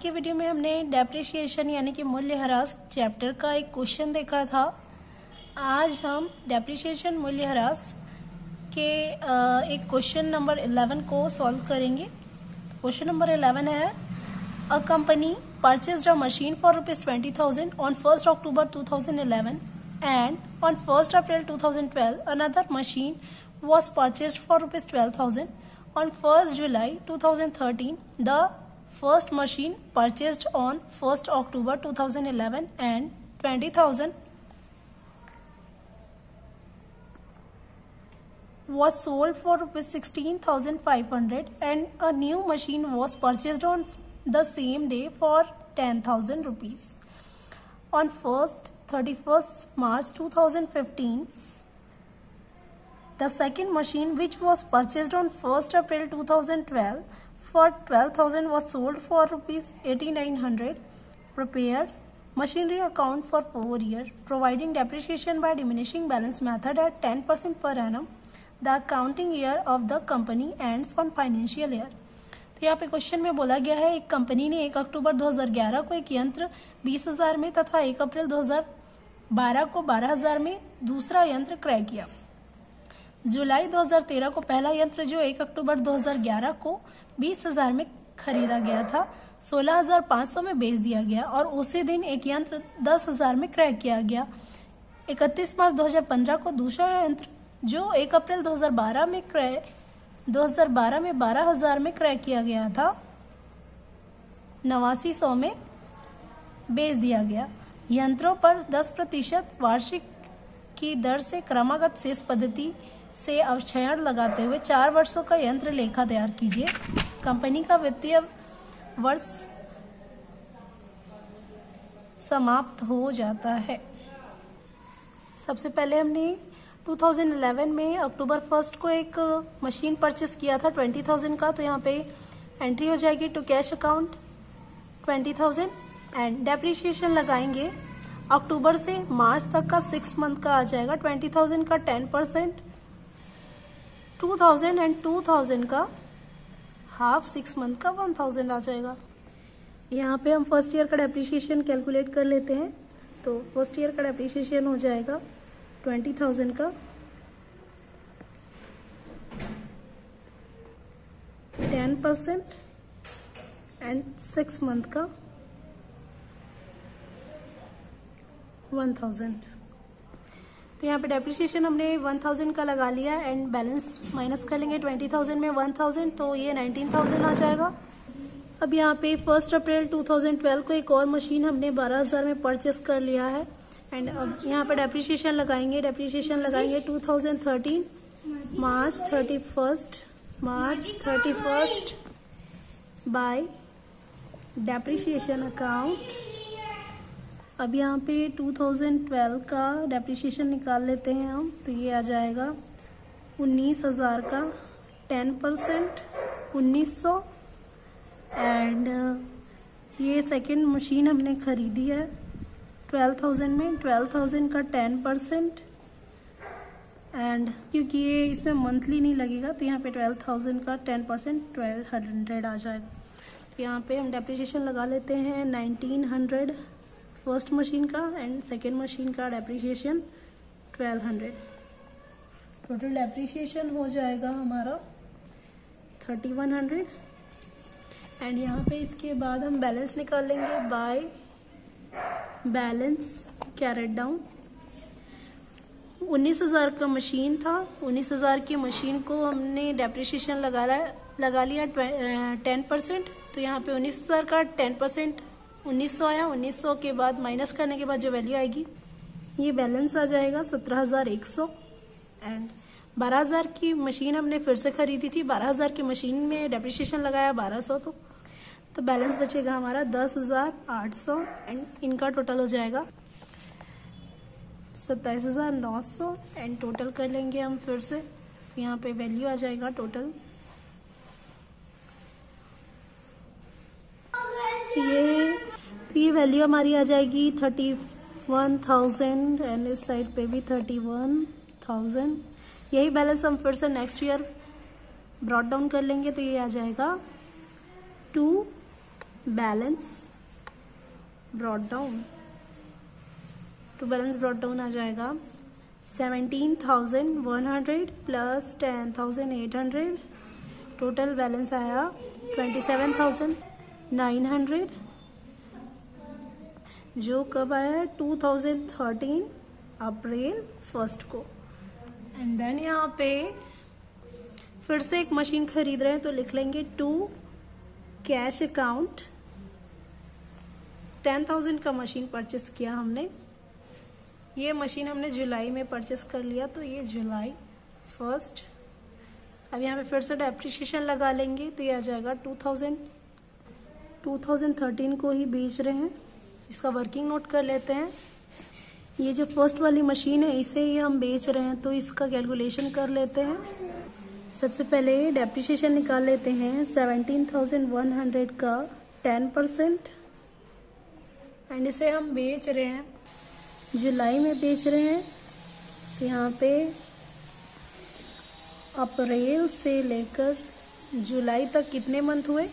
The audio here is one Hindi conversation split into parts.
के वीडियो में हमने डेप्रिसिएशन यानी कि मूल्यह्रास चैप्टर का एक क्वेश्चन देखा था। आज हम डेप्रिसिएशन मूल्यह्रास के एक क्वेश्चन नंबर 11 को सॉल्व करेंगे। क्वेश्चन नंबर 11 है, a company purchased a machine for ₹20,000 on 1 October 2011 and on 1 April 2012 another machine was purchased for ₹12,000 on 1 July 2013. The first machine purchased on 1 October 2011 and 20,000 was sold for ₹16,500 and a new machine was purchased on the same day for ₹10,000. On 31st March 2015, the second machine, which was purchased on 1st April 2012 for ₹12,000, was sold for ₹8,900. Prepared machinery account for 4 years, providing depreciation by diminishing balance method at 10% per annum. The accounting year of the company ends on financial year. तो यहाँ पे क्वेश्चन में बोला गया है, एक कंपनी ने 1 अक्टूबर 2011 को एक यंत्र 20,000 में तथा 1 अप्रैल 2012 को 12,000 में दूसरा यंत्र क्रय किया। जुलाई 2013 को पहला यंत्र जो 1 अक्टूबर 2011 को 20,000 में खरीदा गया था 16,500 में बेच दिया गया और उसी दिन एक यंत्र 10,000 में क्रय किया गया। 31 मार्च 2015 को दूसरा यंत्र जो 1 अप्रैल 2012 में 12,000 में क्रय किया गया था 8900 में बेच दिया गया। यंत्रों पर 10% वार्षिक की दर से क्रमागत शेष पद्धति से अवक्षयण लगाते हुए 4 वर्षों का यंत्र लेखा तैयार कीजिए। कंपनी का वित्तीय वर्ष समाप्त हो जाता है। सबसे पहले हमने 2011 में अक्टूबर 1 को एक मशीन परचेस किया था 20,000 का, तो यहाँ पे एंट्री हो जाएगी to cash account 20,000 and depreciation लगाएंगे। अक्टूबर से मार्च तक का 6 मंथ का आ जाएगा 20,000 का 10%, 2,000 एंड 2,000 का हाफ 6 मंथ का 1,000 आ जाएगा। यहाँ पे हम फर्स्ट ईयर का डेप्रिसिएशन कैलकुलेट कर लेते हैं। तो फर्स्ट ईयर का डेप्रिसिएशन हो जाएगा 20,000 का 10% एंड 6 मंथ का 1,000। तो यहाँ पे डेप्रिसिएशन हमने 1,000 का लगा लिया एंड बैलेंस माइनस कर लेंगे 20,000 में 1,000, तो ये 19,000 आ जाएगा। अब यहाँ पे 1 अप्रैल 2012 को एक और मशीन हमने 12,000 में परचेस कर लिया है एंड अब यहाँ पे डेप्रिसिएशन लगाएंगे 2013 मार्च 31st बाय डेप्रिसिएशन अकाउंट। अब यहाँ पे 2012 का डेप्रिसिएशन निकाल लेते हैं हम, तो ये आ जाएगा 19,000 का 10% 1,900 एंड ये सेकेंड मशीन हमने खरीदी है 12,000 में 12,000 का 10% एंड क्योंकि ये इसमें मंथली नहीं लगेगा तो यहाँ पे 12,000 का 10% 1,200 आ जाएगा। तो यहाँ पे हम डेप्रिसिएशन लगा लेते हैं 1,900 फर्स्ट मशीन का एंड सेकेंड मशीन का डेप्रिसिएशन 1,200। टोटल डेप्रिसिएशन हो जाएगा हमारा 3,100 एंड यहाँ पे इसके बाद हम बैलेंस निकाल लेंगे बाय बैलेंस कैरेट डाउन। 19,000 का मशीन था, 19,000 की मशीन को हमने डेप्रिसिएशन लगा लिया 10%, तो यहाँ पे 19,000 का 10% 1,900 आया। 1,900 के बाद माइनस करने के बाद जो वैल्यू आएगी ये बैलेंस आ जाएगा 17,100 एंड 12,000 की मशीन हमने फिर से खरीदी थी। 12,000 की मशीन में डेप्रिसिएशन लगाया 1,200, तो बैलेंस बचेगा हमारा 10,800 एंड इनका टोटल हो जाएगा 27,900 एंड टोटल कर लेंगे हम फिर से, तो यहाँ पे वैल्यू आ जाएगा टोटल ये वैल्यू हमारी आ जाएगी 31,000 एंड इस साइड पे भी 31,000। यही बैलेंस हम फिर से नेक्स्ट ईयर ब्रॉट डाउन कर लेंगे, तो ये आ जाएगा balance brought down, to balance brought down आ जाएगा 17,100 प्लस 10,800, टोटल बैलेंस आया 27,900, जो कब आया 2013 अप्रैल 1 को। एंड देन यहाँ पे फिर से एक मशीन खरीद रहे हैं तो लिख लेंगे टू कैश अकाउंट। 10,000 का मशीन परचेस किया हमने, ये मशीन हमने जुलाई में परचेस कर लिया, तो ये जुलाई 1। अब यहाँ पे फिर से डेप्रिसिएशन लगा लेंगे तो ये आ जाएगा 2013 को ही बेच रहे हैं। इसका वर्किंग नोट कर लेते हैं। ये जो फर्स्ट वाली मशीन है इसे ही हम बेच रहे हैं, तो इसका कैलकुलेशन कर लेते हैं। सबसे पहले डेप्रिसिएशन निकाल लेते हैं 17,100 का 10%, एंड इसे हम बेच रहे हैं जुलाई में बेच रहे हैं, तो यहाँ पे अप्रैल से लेकर जुलाई तक कितने मंथ हुए,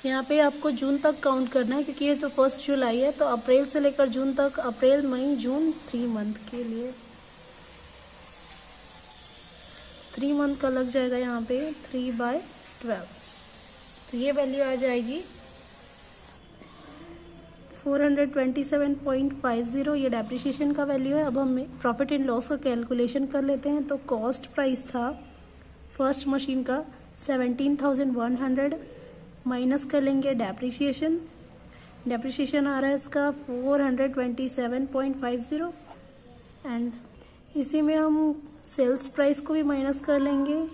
यहाँ पे आपको जून तक काउंट करना है क्योंकि ये तो 1 जुलाई है, तो अप्रैल से लेकर जून तक, अप्रैल मई जून 3 मंथ के लिए 3 मंथ का लग जाएगा यहाँ पे 3/12, तो ये वैल्यू आ जाएगी 427.50, ये डेप्रिसिएशन का वैल्यू है। अब हम प्रॉफिट एंड लॉस का कैलकुलेशन कर लेते हैं। तो कॉस्ट प्राइस था फर्स्ट मशीन का 17,100, माइनस कर लेंगे डेप्रिसिएशन, डेप्रिसिएशन आ रहा है इसका 427.50, एंड इसी में हम सेल्स प्राइस को भी माइनस कर लेंगे।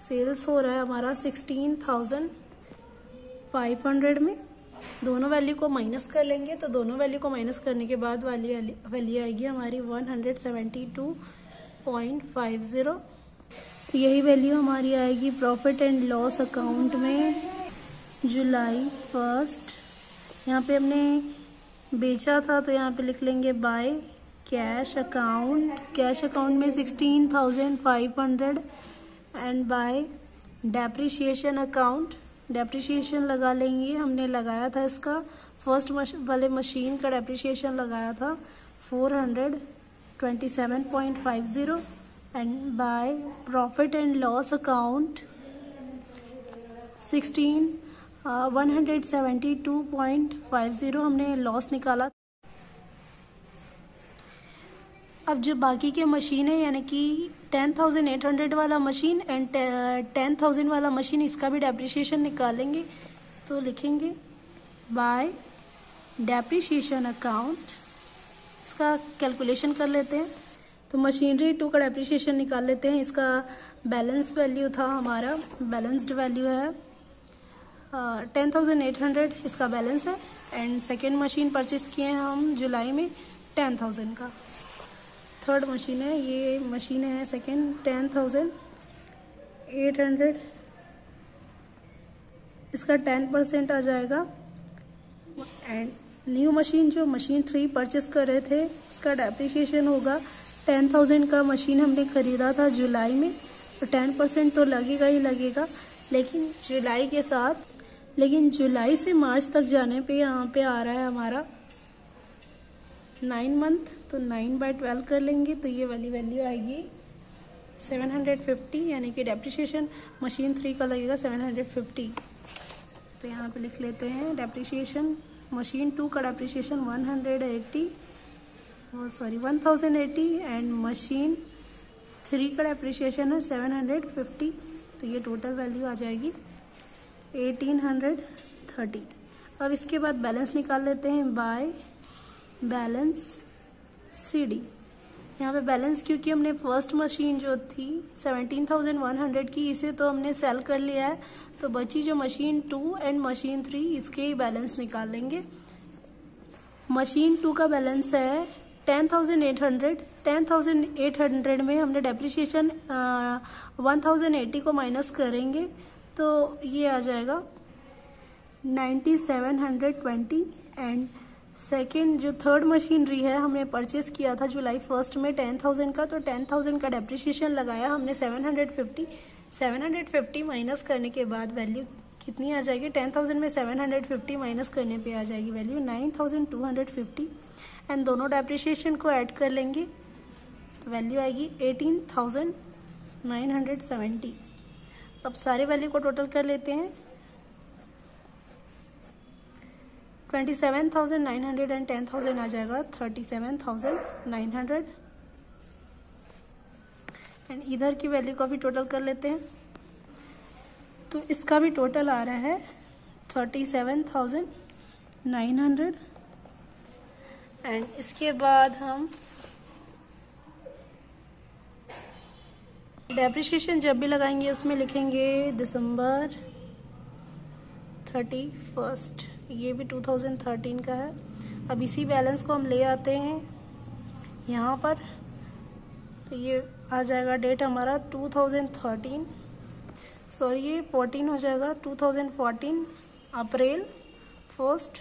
सेल्स हो रहा है हमारा 16,500 में, दोनों वैल्यू को माइनस कर लेंगे, तो दोनों वैल्यू को माइनस करने के बाद वैल्यू आएगी हमारी 172.50। तो यही वैल्यू हमारी आएगी प्रॉफिट एंड लॉस अकाउंट में जुलाई 1। यहाँ पे हमने बेचा था तो यहाँ पे लिख लेंगे bye cash account, cash account में 16,500, and bye depreciation account, depreciation लगा लेंगे। हमने लगाया था इसका फर्स्ट वाले मशीन का डेप्रिसिएशन लगाया था 427.50, and by profit and loss account 172.50 हमने लॉस निकाला। अब जो बाकी के मशीन है यानी कि 10,800 वाला मशीन एंड 10,000 वाला मशीन, इसका भी डेप्रिसिएशन निकालेंगे, तो लिखेंगे बाय डेप्रिसिएशन अकाउंट, इसका कैलकुलेशन कर लेते हैं। तो मशीनरी 2 का डेप्रिसिएशन निकाल लेते हैं। इसका बैलेंस वैल्यू था हमारा, बैलेंस्ड वैल्यू है 10,800 इसका बैलेंस है, एंड सेकेंड मशीन परचेज किए हैं हम जुलाई में 10,000 का। थर्ड मशीन है, ये मशीन है सेकेंड 10,800, इसका 10% आ जाएगा। एंड न्यू मशीन जो मशीन 3 परचेस कर रहे थे इसका डेप्रिसिएशन होगा 10,000 का मशीन हमने खरीदा था जुलाई में, तो 10% तो लगेगा ही लगेगा, लेकिन जुलाई के साथ, लेकिन जुलाई से मार्च तक जाने पे यहाँ पे आ रहा है हमारा 9 मंथ, तो 9/12 कर लेंगे, तो ये वाली वैल्यू आएगी 750, यानी कि डेप्रिसिएशन मशीन 3 का लगेगा 750। तो यहाँ पे लिख लेते हैं डेप्रिसिएशन मशीन 2 का डेप्रिसिएशन 1080 एंड मशीन 3 का डेप्रिसिएशन है 750, तो ये टोटल वैल्यू आ जाएगी 1830। अब इसके बाद बैलेंस निकाल लेते हैं बाय बैलेंस CD। यहाँ पे बैलेंस क्योंकि हमने फर्स्ट मशीन जो थी 17,100 की, इसे तो हमने सेल कर लिया है, तो बची जो मशीन 2 एंड मशीन 3 इसके ही बैलेंस निकाल लेंगे। मशीन 2 का बैलेंस है 10,800, 10,800 में हमने डेप्रिसिएशन 1,080 को माइनस करेंगे, तो ये आ जाएगा 9,720। एंड सेकेंड जो थर्ड मशीनरी है हमने परचेस किया था जुलाई 1 में 10,000 का, तो 10,000 का डेप्रिसिएशन लगाया हमने 750 माइनस करने के बाद वैल्यू कितनी आ जाएगी, 10,000 में 750 माइनस करने पे आ जाएगी वैल्यू 9,250 एंड दोनों डेप्रिसिएशन को ऐड कर लेंगे तो वैल्यू आएगी 18,970। अब सारे वैल्यू को टोटल कर लेते हैं। 27,900 एंड 10,000 आ जाएगा 37,900 एंड इधर की वैल्यू का भी टोटल कर लेते हैं तो इसका भी टोटल आ रहा है 37,900 एंड इसके बाद हम डेप्रिसिएशन जब भी लगाएंगे उसमें लिखेंगे दिसंबर 31, ये भी 2013 का है। अब इसी बैलेंस को हम ले आते हैं यहाँ पर तो ये आ जाएगा डेट हमारा 2013, सॉरी ये 14 हो जाएगा 2014 अप्रैल 1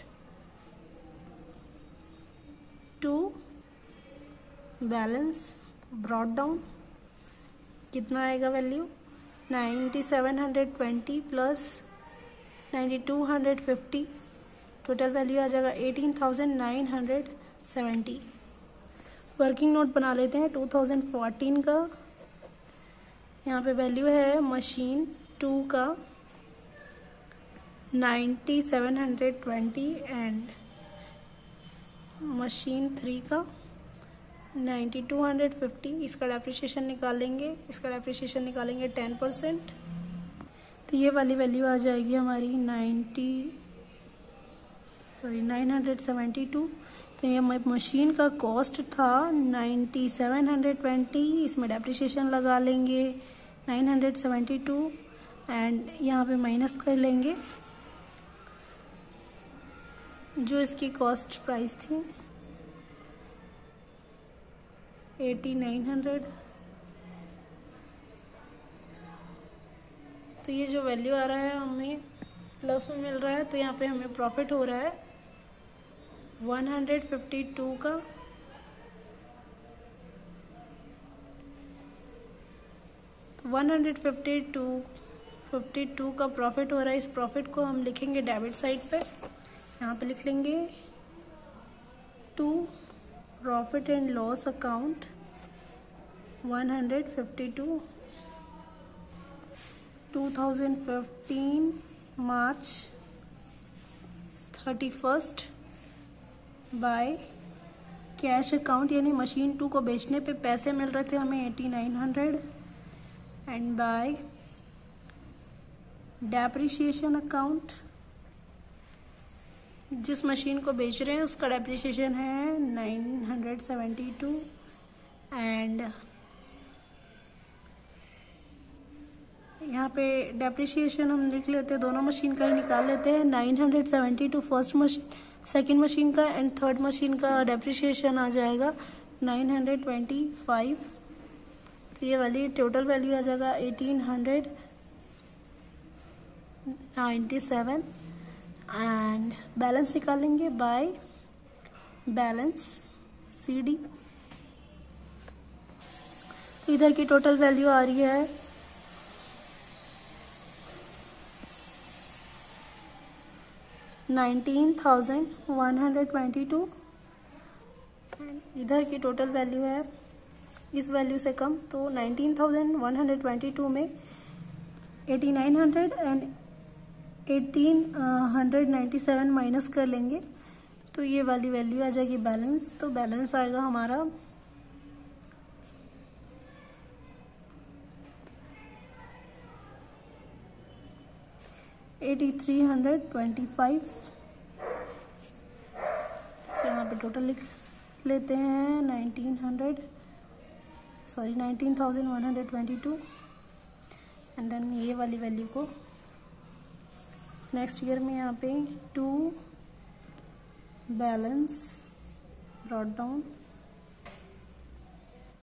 टू बैलेंस ब्रॉट डाउन कितना आएगा वैल्यू 9720 प्लस 9250 टोटल वैल्यू आ जाएगा 18,970। वर्किंग नोट बना लेते हैं 2014 का। यहाँ पे वैल्यू है मशीन 2 का 9720 एंड मशीन 3 का 9250। इसका डेप्रिसिएशन निकालेंगे, 10%। तो ये वाली वैल्यू आ जाएगी हमारी 972। तो ये मशीन का कॉस्ट था 9720, इसमें डेप्रिसिएशन लगा लेंगे 972 एंड यहाँ पे माइनस कर लेंगे जो इसकी कॉस्ट प्राइस थी 8900। तो ये जो वैल्यू आ रहा है हमें प्लस में मिल रहा है तो यहाँ पे हमें प्रॉफिट हो रहा है 152 का 152 का प्रॉफिट हो रहा है। इस प्रॉफिट को हम लिखेंगे डेबिट साइड पे, यहाँ पे लिख लेंगे to profit and loss account 152 2015 मार्च 31 बाय कैश अकाउंट, यानी मशीन 2 को बेचने पे पैसे मिल रहे थे हमें 8900 एंड बाय डेप्रिसिएशन अकाउंट, जिस मशीन को बेच रहे हैं उसका डेप्रिसिएशन है 972 एंड यहाँ पे डेप्रिसिएशन हम लिख लेते हैं, दोनों मशीन का ही निकाल लेते हैं। 972 फर्स्ट मशीन, सेकेंड मशीन का एंड थर्ड मशीन का डेप्रिसिएशन आ जाएगा 925। तो ये वाली टोटल वैल्यू आ जाएगा 1897 एंड बैलेंस निकालेंगे बाय बैलेंस CD। तो इधर की टोटल वैल्यू आ रही है 19,122 इधर की टोटल वैल्यू है इस वैल्यू से कम, तो 19,122 में 8900 एंड 1897 माइनस कर लेंगे तो ये वाली वैल्यू आ जाएगी बैलेंस। तो बैलेंस आएगा हमारा 8325। यहाँ पे टोटल लिख लेते हैं 19,122 एंड देन ये वाली वैल्यू को नेक्स्ट ईयर में यहाँ पे टू बैलेंस ब्रॉट डाउन